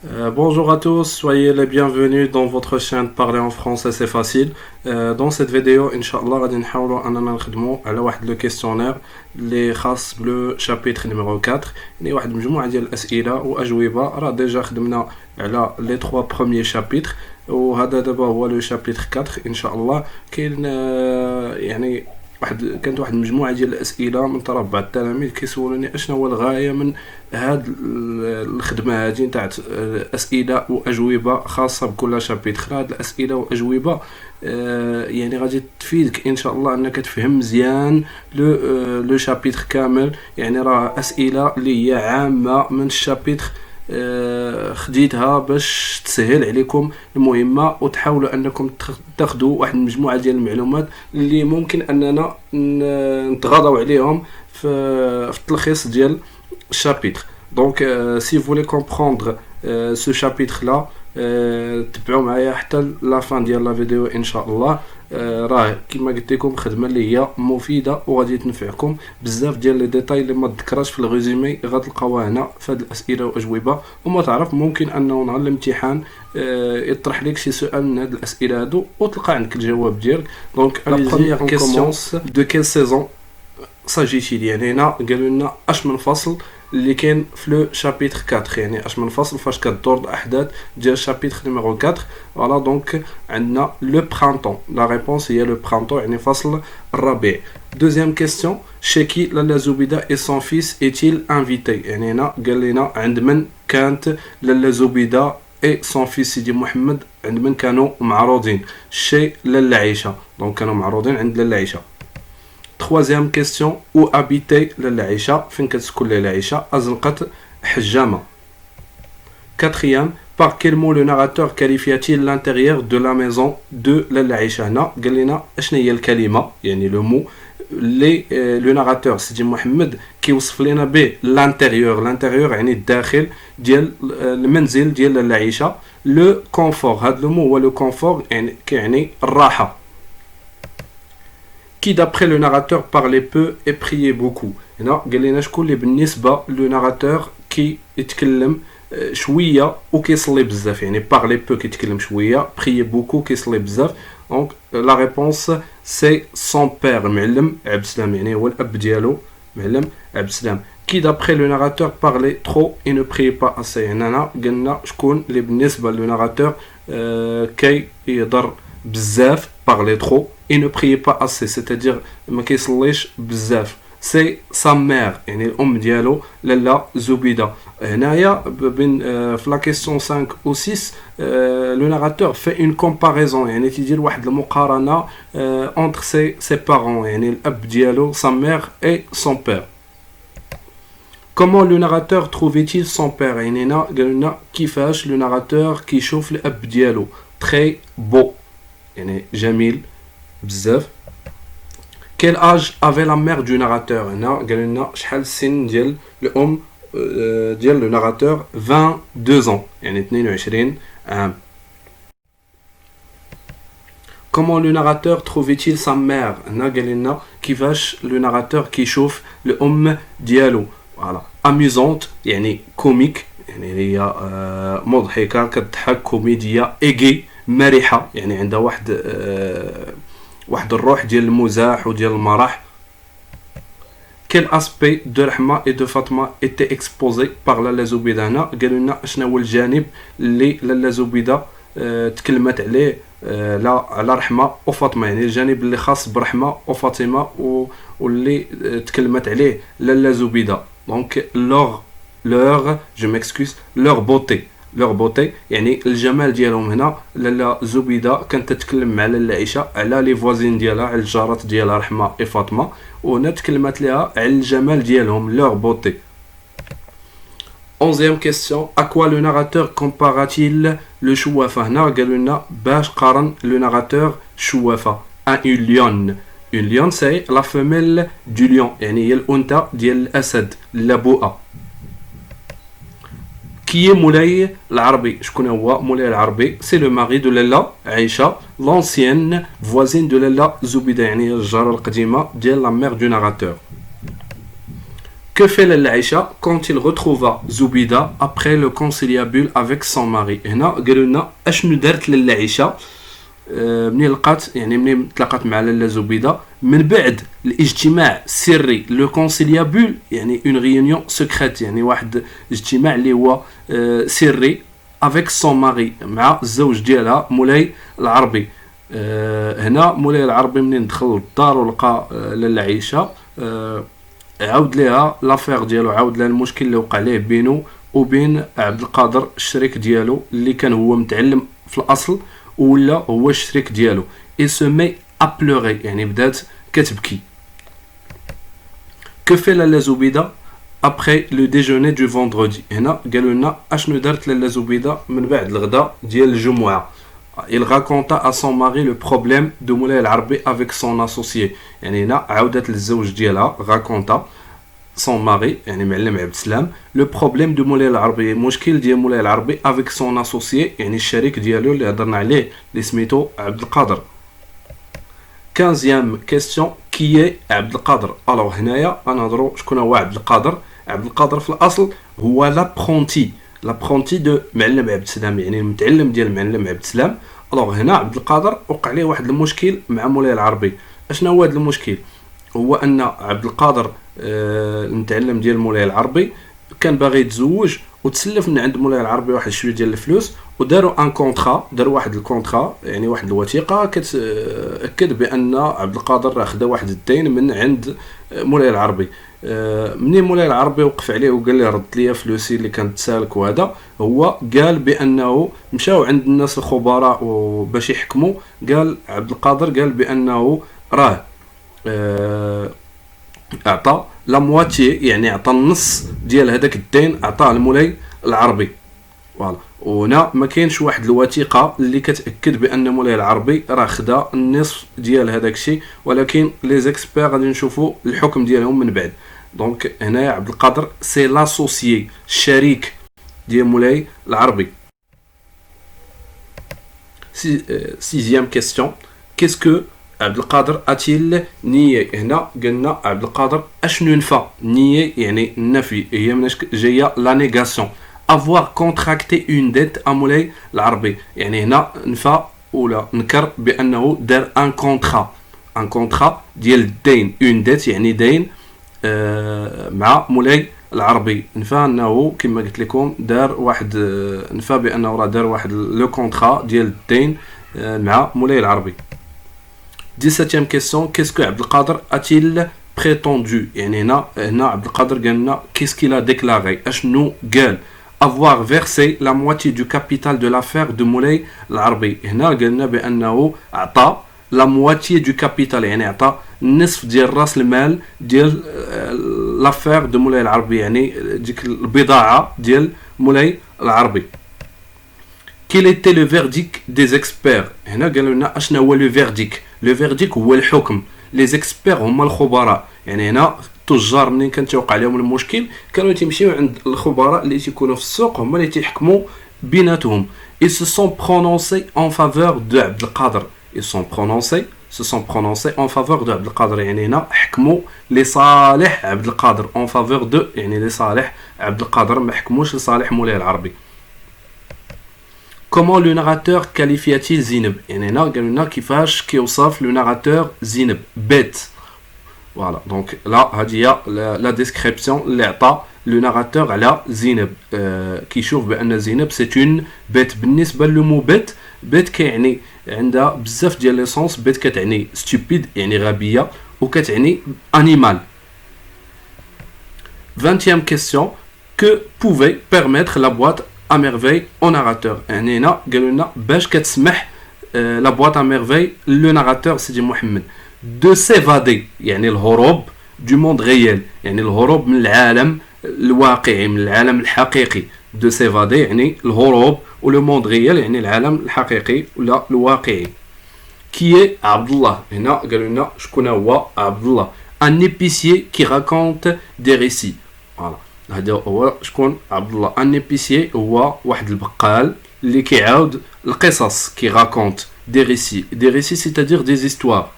Bonjour à tous, soyez les bienvenus dans votre chaîne Parler en français c'est facile. Dans cette vidéo, Inch'Allah, غادي نحاولوا أننا نخدموا على واحد لو كيستيونير اللي خاص بلو شابيتر نيميرو 4. يعني واحد المجموعة ديال الأسئلة وأجوبة. راه ديجا خدمنا على لي 3 بروميير شابيتر، وهذا دابا هو لو شابيتر 4 إن شاء الله. كاين يعني كانت واحد المجموعه ديال الاسئله من طرف بعض التلاميذ كيسولوني اشنا هو الغايه من هاد الخدمه هادي نتاع اسئله واجوبه خاصه بكل شابيتر. هاد الاسئله واجوبه يعني غادي تفيدك ان شاء الله انك تفهم مزيان لو شابيتر كامل. يعني راه اسئله اللي هي عامه من الشابيتر خديتها باش تسهل عليكم المهمه، وتحاولوا انكم تاخذوا واحد المجموعه ديال المعلومات اللي ممكن اننا نتغاضوا عليهم في التلخيص ديال الشابيتر. دونك si vous voulez comprendre ce chapitre là, تبعوا معايا حتى لا فان ديال لا فيديو ان شاء الله. راه كما قلت لكم خدمه اللي هي مفيده وغادي تنفعكم بزاف ديال لي ديتاي اللي ما تذكرش في الريزومي غتلقاوها هنا في هاد الاسئله واجوبه. وما تعرف ممكن انه نهار الامتحان يطرح لك شي سؤال من هاد الاسئله هادو وتلقى عندك الجواب ديالك. دونك لا بروميير كيسيون دو كيل سيزون ساجيتيل. يعني هنا قالوا لنا اش من فصل اللي كاين في لو شابيتر 4، يعني اش من فصل فاش كدور الاحداث ديال شابيتر نيميرو 4. فوالا دونك عندنا لو برانتون. لا ريبونس هي لو برانتون، يعني فصل الربيع. دوزيام كيستيون، chez qui لالا زبيدة et son fils est-il invité. يعني هنا قال لنا عند من كانت لالا زبيدة et son fils سيدي محمد عند من كانوا معروضين. chez لالا عيشة، دونك كانوا معروضين عند لالا عيشة. Troisième question, où habitait لالا عيشة؟ فين كتسكن لالا عيشة؟ أزنقة حجامة. Quatrième, par quel mot le narrateur qualifia-t-il l'intérieur de la maison de لالا عيشة؟ هنا قال لنا اشنا هي الكلمة، يعني لو مو اللي لو ناراتور سيدي محمد كيوصف لنا به لانتيريور. لانتيريور يعني الداخل ديال المنزل ديال لالا عيشة. لو كونفور، هذا لو مو هو لو كونفور، يعني كيعني الراحة. Qui d'après le narrateur parlait peu et priait beaucoup. هنا قال لنا شكون اللي بالنسبة لو ناراتور كي يتكلم شوية وكيصلي بزاف. يعني parlait peu كيتكلم شوية، priait beaucoup كيصلي بزاف. Donc la réponse c'est son père معلم عبد السلام، يعني هو الأب ديالو معلم عبد السلام. Qui d'après le narrateur parlait trop et ne priait pas assez. هنا قلنا شكون اللي بالنسبة لو ناراتور كي يهضر بزاف، parlait trop et ne priait pas assez, c'est-à-dire ما كيصليش بزاف. سي sa mère، يعني الام ديالو لالا زبيده. هنايا بين في لا كيسيون 5 و 6 لو ناراتور في اون كومباريزون، يعني تيدير واحد المقارنه entre ses parents، يعني الاب ديالو sa mère et son père. Comment le narrateur trouvait-il son père؟ يعني هنا قالوا لنا كيفاش لو ناراتور كيشوف الاب ديالو. très beau، يعني جميل بزاف. Quel âge avait la mère du narrateur؟ هنا قال لنا شحال السن ديال الام ديال لو ناراتور. 22 ans، يعني 22 عام. Comment le narrateur trouvait-il sa mère؟ هنا قال لنا كيفاش لو ناراتور كيشوف الام ديالو. فوالا amusante، يعني كوميك، يعني هي مضحكه كتضحك، كوميديا. ايغي، مرحه، يعني عندها واحد الروح ديال المزاح وديال المرح. Quel aspect de Rahma et de Fatma était exposé par لالا زبيدة؟ هنا قالوا لنا شنو هو الجانب اللي لالا زبيدة تكلمت عليه على رحمة وفاطمة، يعني الجانب اللي خاص برحمة وفاطمة واللي تكلمت عليه لالا زبيدة. دونك leur beauté، يعني الجمال ديالهم. هنا لالا زبيدة كانت تتكلم مع لالا عيشة على لي فوازين ديالها، على الجارات ديالها رحمة وفاطمة، وهنا تكلمت لها على الجمال ديالهم leur beauté. 11e question, à quoi le narrateur compara-t-il le chouafa؟ هنا قالوا لنا باش قارن لو ناراتور شوافة à une lionne. Une lionne c'est la femelle du lion، يعني هي الأنثى ديال الأسد، اللبوءة. Qui est مولاي العربي؟ شكون هو مولاي العربي؟ سي لو ماري دو لالا عيشة، لونسيان فوازين دو لالا زبيدة، يعني الجارة القديمة ديال لا مير دو ناراتور. Que fait Laïcha quand il retrouva Zoubida après le conciliabule avec son mari? هنا قالوا لنا اشنو دارت للعيشة منين لقات يعني منين تلاقات مع لاله زبيده من بعد الاجتماع السري لو كونسيليابول يعني اون ريونيون سكريت يعني واحد اجتماع اللي هو سري افيك سون ماري مع الزوج ديالها مولاي العربي. هنا مولاي العربي منين دخل للدار ولقى لاله عيشه عاود ليها لافير ديالو عاود لها المشكل اللي وقع ليه بينه وبين عبد القادر الشريك ديالو اللي كان هو متعلم في الاصل ولا هو الشريك ديالو. il se met à pleurer يعني بدات كتبكي. que fait لاله زبيده après le déjeuner du vendredi؟ هنا قالوا لنا اشنو دارت لاله زبيده من بعد الغداء ديال الجمعه. il raconta à son mari le problème de مولاي العربي avec son associé. يعني هنا عاودت للزوج ديالها raconta son mari يعني معلم عبد السلام le problème de مولاي العربي مشكل ديال مولاي العربي avec son associé يعني الشريك ديالو اللي هضرنا عليه اللي سميتو عبد القادر. 15e question qui est عبد القادر؟ الوغ هنايا غنهضروا شكون هو عبد القادر. عبد القادر في الاصل هو لابرونتي دو معلم عبد السلام يعني المتعلم ديال معلم عبد السلام. الوغ هنا عبد القادر وقع عليه واحد المشكل مع مولاي العربي. اشنا هو هذا المشكل؟ هو ان عبد القادر المتعلم ديال مولاي العربي كان باغي يتزوج وتسلف من عند مولاي العربي واحد شويه ديال الفلوس وداروا ان كونطرا داروا واحد الكونطرا يعني واحد الوثيقه كتاكد بان عبد القادر خدا واحد الدين من عند مولاي العربي. منين مولاي العربي وقف عليه وقال لي رد لي فلوسي اللي كانت سالك وهذا هو قال بانه مشاو عند الناس الخبراء باش يحكموا. قال عبد القادر قال بانه راه اعطى لا مواتي يعني اعطى النص ديال هذاك الدين اعطاه لمولاي العربي. فوالا وهنا ما كاينش واحد الوثيقه اللي كتاكد بان مولاي العربي راه خدا النصف ديال هذاك الشيء ولكن لي زيكسبير غادي نشوفوا الحكم ديالهم من بعد. دونك هنايا عبد القادر سي لاسوسيي الشريك ديال مولاي العربي. 6e question qu'est-ce que عبد القادر اتيل نية؟ هنا قلنا عبد القادر اشنو نفى؟ نية يعني النفي هي مناش جايه لا نيغاسيون. avoir contracté une dette à مولاي العربي يعني هنا نفى ولا نكر بانه دار ان كونطرا ديال الدين. اون ديت يعني دين مع مولاي العربي. نفى انه كما قلت لكم دار واحد نفى بانه راه دار واحد لو كونطرا ديال الدين مع مولاي العربي. 17e question qu'est-ce que عبد القادر a-t-il prétendu؟ يعني هنا عبد القادر قال لنا qu'est-ce qu'il a déclaré اشنو قال؟ avoir versé la moitié du capital de l'affaire de مولاي العربي. هنا قالنا بانه اعطى لا مواتي دو كابيتال يعني اعطى النصف ديال راس المال ديال لافير دو مولاي العربي يعني ديك البضاعه ديال مولاي العربي. quel était le verdict des experts؟ هنا قالوا لنا اشنا هو لو فيرديك. لو فيرديك هو الحكم. لي زيكسبير هما الخبراء يعني هنا التجار منين كان توقع عليهم المشكل كانوا تيمشيو عند الخبراء اللي تيكونوا في السوق هما اللي تيحكموا بيناتهم. ils se sont prononcés en faveur de عبد القادر. ils se sont prononcés en faveur de عبد القادر يعني هنا حكموا لصالح عبد القادر en faveur de يعني لصالح عبد القادر ما حكموش لصالح مولاي العربي. comment le narrateur qualifia-t-il زينب؟ يعني هنا قالوا لنا كيفاش كيوصف لو ناراتور زينب بيت. فوالا دونك لا هذه هي لا ديسكريبسيون اللي عطى لو ناراتور على زينب. كيشوف بان زينب سي اون بيت. بالنسبه للمو بيت كيعني عندها بزاف ديال لي سونس. بيت كتعني ستوبيد يعني غبيه وكتعني انيمال. 20e question que pouvait permettre la boîte à merveille au narrateur؟ يعني هنا قالوا لنا باش كتسمح لا بواط ا ميرفي لو ناراتور سيدي محمد دو سيفادي يعني الهروب دو موند ريال يعني الهروب من العالم الواقعي من العالم الحقيقي. دو سيفادي يعني الهروب ولو موند ريال يعني العالم الحقيقي ولا الواقعي. كي عبد الله؟ هنا قالوا لنا شكون هو عبد الله؟ ان ايبيسيي كي راكونت دي ريسي. فوالا هذا هو شكون عبد الله. ان ايبيسيي هو واحد البقال اللي كيعاود القصص كي راكونت دي ريسي. دي ريسي سيتادير دي زيستوار.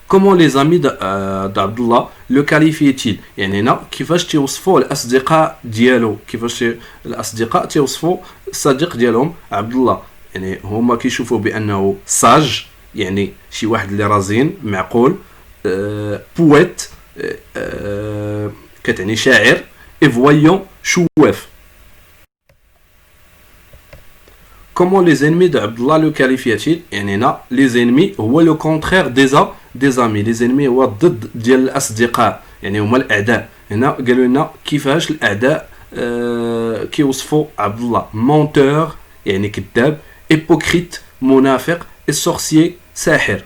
Comment les amis d'Abdullah le qualifient-ils يعني هنا كيفاش تيوصفوا الأصدقاء ديالو كيفاش الأصدقاء تيوصفوا الصديق ديالهم عبد الله يعني هما كيشوفوا بأنه ساج يعني شي واحد اللي رزين معقول بويت كتعني شاعر ايفويون شواف. Comment les ennemis d'Abdullah le qualifient-ils يعني هنا les ennemis هو le contraire des amis les ennemis هو ضد ديال الأصدقاء يعني هما الأعداء. هنا قالوا لنا كيفاش الأعداء كيوصفوا عبد الله menteur يعني كذاب hypocrite منافق et sorcier ساحر.